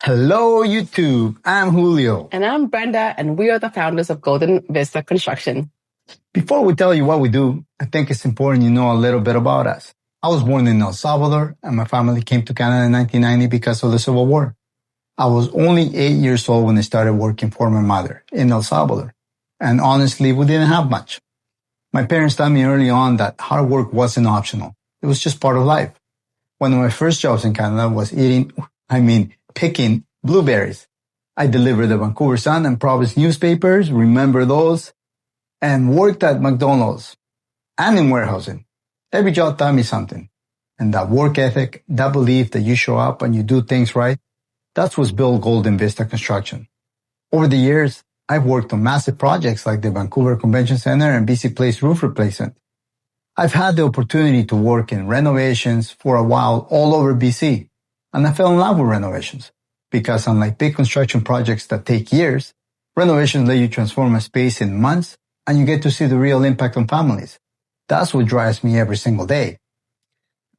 Hello, YouTube. I'm Julio. And I'm Brenda, and we are the founders of Golden Vista Construction. Before we tell you what we do, I think it's important you know a little bit about us. I was born in El Salvador, and my family came to Canada in 1990 because of the Civil War. I was only 8 years old when I started working for my mother in El Salvador. And honestly, we didn't have much. My parents taught me early on that hard work wasn't optional. It was just part of life. One of my first jobs in Canada was picking blueberries. I delivered the Vancouver Sun and Province newspapers, remember those, and worked at McDonald's and in warehousing. Every job taught me something. And that work ethic, that belief that you show up and you do things right, that's what's built Golden Vista Construction. Over the years, I've worked on massive projects like the Vancouver Convention Center and BC Place roof replacement. I've had the opportunity to work in renovations for a while all over BC, and I fell in love with renovations because unlike big construction projects that take years, renovations let you transform a space in months and you get to see the real impact on families. That's what drives me every single day.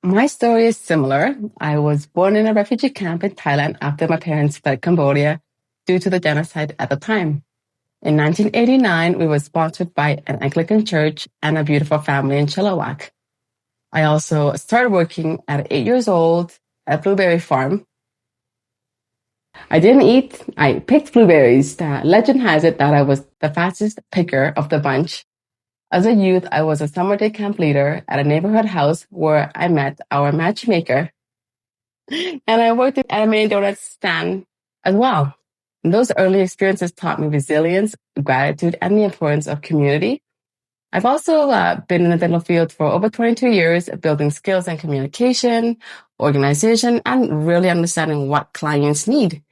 My story is similar. I was born in a refugee camp in Thailand after my parents fled Cambodia due to the genocide at the time. In 1989, we were sponsored by an Anglican church and a beautiful family in Chilliwack. I also started working at 8 years old at a blueberry farm. I didn't eat, I picked blueberries. Legend has it that I was the fastest picker of the bunch. As a youth, I was a summer day camp leader at a neighborhood house where I met our matchmaker. And I worked at a mini donut stand as well. And those early experiences taught me resilience, gratitude, and the importance of community. I've also been in the dental field for over 22 years, building skills in communication, organization, and really understanding what clients need.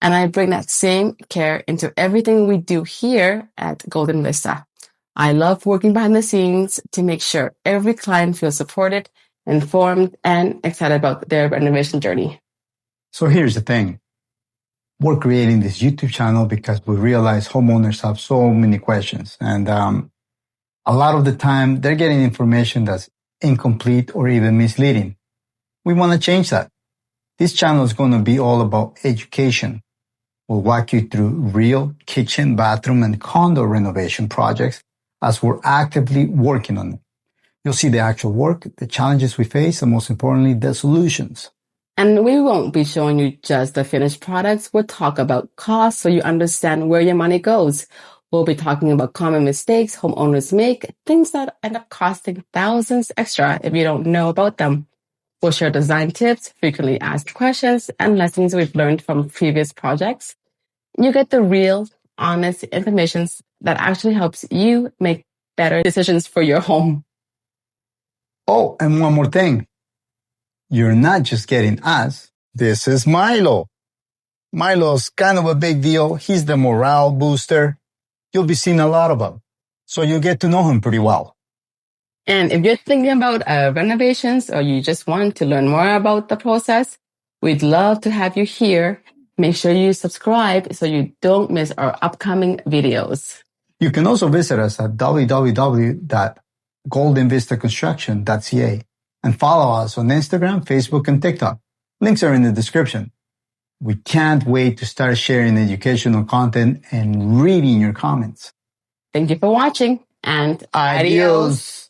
And I bring that same care into everything we do here at Golden Vista. I love working behind the scenes to make sure every client feels supported, informed, and excited about their renovation journey. So here's the thing. We're creating this YouTube channel because we realize homeowners have so many questions. And a lot of the time, they're getting information that's incomplete or even misleading. We want to change that. This channel is going to be all about education. We'll walk you through real kitchen, bathroom, and condo renovation projects as we're actively working on them. You'll see the actual work, the challenges we face, and most importantly, the solutions. And we won't be showing you just the finished products. We'll talk about costs so you understand where your money goes. We'll be talking about common mistakes homeowners make, things that end up costing thousands extra if you don't know about them. We'll share design tips, frequently asked questions, and lessons we've learned from previous projects. You get the real, honest information that actually helps you make better decisions for your home. Oh, and one more thing. You're not just getting us. This is Milo. Milo's kind of a big deal. He's the morale booster. You'll be seeing a lot of him, so you'll get to know him pretty well. And if you're thinking about renovations or you just want to learn more about the process, we'd love to have you here. Make sure you subscribe so you don't miss our upcoming videos. You can also visit us at www.goldenvistaconstruction.ca and follow us on Instagram, Facebook, and TikTok. Links are in the description. We can't wait to start sharing educational content and reading your comments. Thank you for watching, and adios.